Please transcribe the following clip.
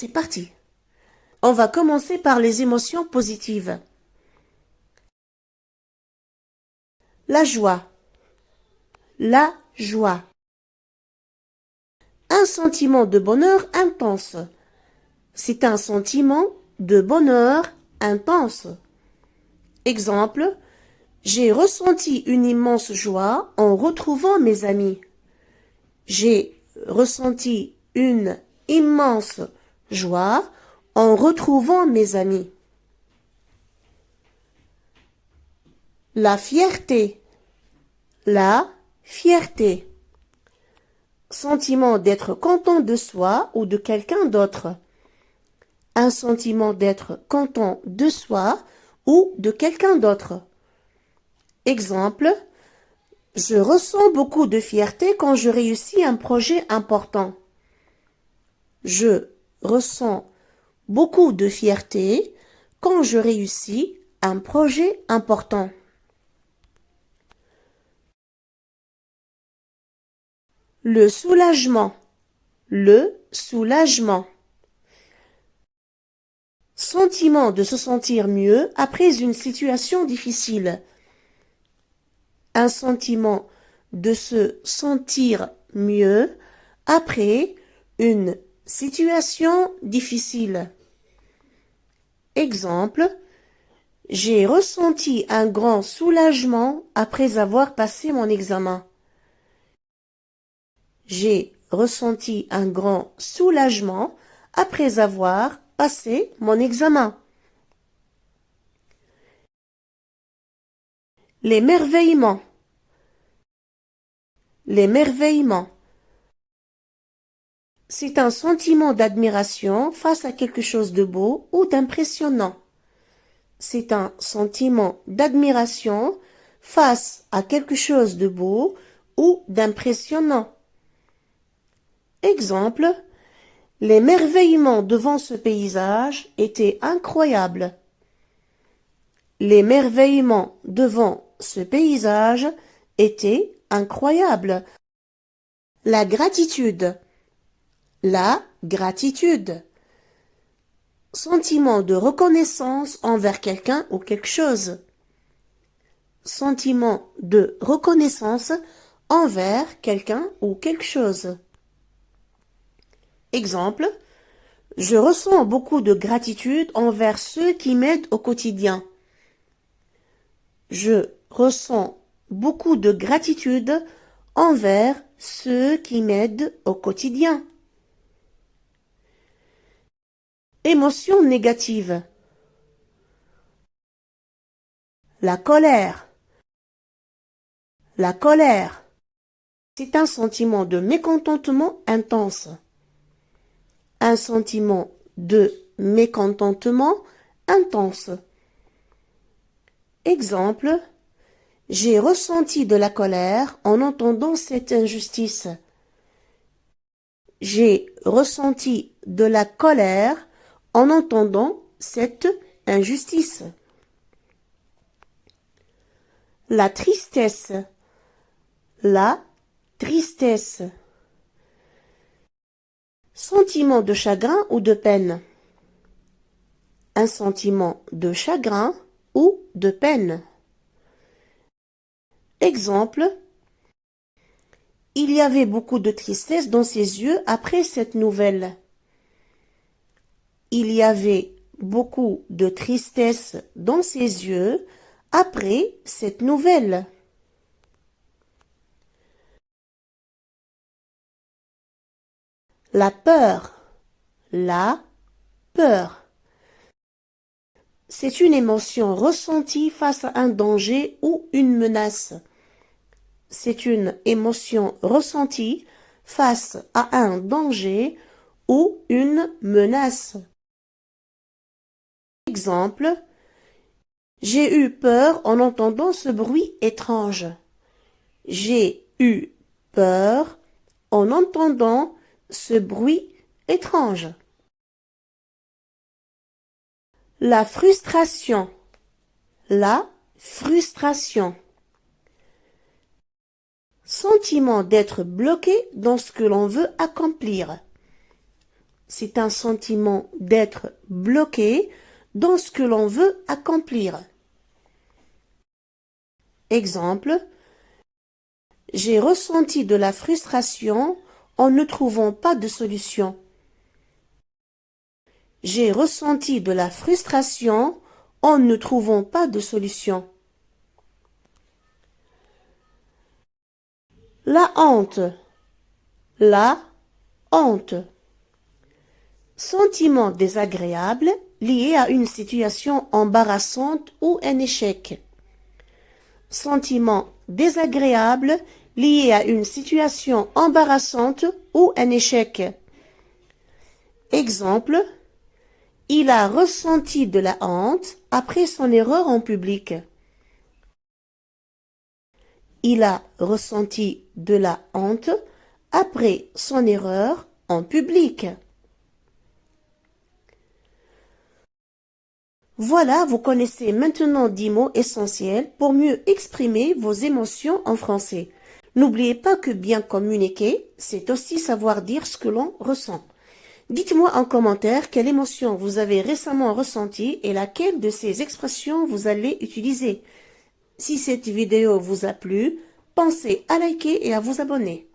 c'est parti. On va commencer par les émotions positives. La joie. La joie. Un sentiment de bonheur intense. C'est un sentiment de bonheur intense. Exemple, j'ai ressenti une immense joie en retrouvant mes amis. J'ai ressenti une immense joie en retrouvant mes amis. La fierté. La fierté. Sentiment d'être content de soi ou de quelqu'un d'autre. Un sentiment d'être content de soi ou de quelqu'un d'autre. Exemple, je ressens beaucoup de fierté quand je réussis un projet important. Je ressens beaucoup de fierté quand je réussis un projet important. Le soulagement. Le soulagement. Sentiment de se sentir mieux après une situation difficile. Un sentiment de se sentir mieux après une situation difficile. Exemple, j'ai ressenti un grand soulagement après avoir passé mon examen. J'ai ressenti un grand soulagement après avoir passé mon examen. L'émerveillement. L'émerveillement. C'est un sentiment d'admiration face à quelque chose de beau ou d'impressionnant. C'est un sentiment d'admiration face à quelque chose de beau ou d'impressionnant. Exemple, l'émerveillement devant ce paysage était incroyable. L'émerveillement devant ce paysage était incroyable. La gratitude. La gratitude. Sentiment de reconnaissance envers quelqu'un ou quelque chose. Sentiment de reconnaissance envers quelqu'un ou quelque chose. Exemple, je ressens beaucoup de gratitude envers ceux qui m'aident au quotidien. Je ressens beaucoup de gratitude envers ceux qui m'aident au quotidien. Émotion négative. La colère. La colère. C'est un sentiment de mécontentement intense. Un sentiment de mécontentement intense. Exemple, j'ai ressenti de la colère en entendant cette injustice. J'ai ressenti de la colère en entendant cette injustice. La tristesse. La tristesse. Sentiment de chagrin ou de peine. Un sentiment de chagrin ou de peine. Exemple, il y avait beaucoup de tristesse dans ses yeux après cette nouvelle. Il y avait beaucoup de tristesse dans ses yeux après cette nouvelle. La peur. La peur. C'est une émotion ressentie face à un danger ou une menace. C'est une émotion ressentie face à un danger ou une menace. Exemple, j'ai eu peur en entendant ce bruit étrange. J'ai eu peur en entendant ce bruit étrange. La frustration. La frustration. Sentiment d'être bloqué dans ce que l'on veut accomplir. c'est un sentiment d'être bloqué dans ce que l'on veut accomplir. Exemple, j'ai ressenti de la frustration en ne trouvant pas de solution. J'ai ressenti de la frustration en ne trouvant pas de solution. La honte. La honte. Sentiment désagréable lié à une situation embarrassante ou un échec. Sentiment désagréable lié à une situation embarrassante ou un échec. Exemple, il a ressenti de la honte après son erreur en public. Il a ressenti de la honte après son erreur en public. Voilà, vous connaissez maintenant 10 mots essentiels pour mieux exprimer vos émotions en français. N'oubliez pas que bien communiquer, c'est aussi savoir dire ce que l'on ressent. Dites-moi en commentaire quelle émotion vous avez récemment ressentie et laquelle de ces expressions vous allez utiliser. Si cette vidéo vous a plu, pensez à liker et à vous abonner.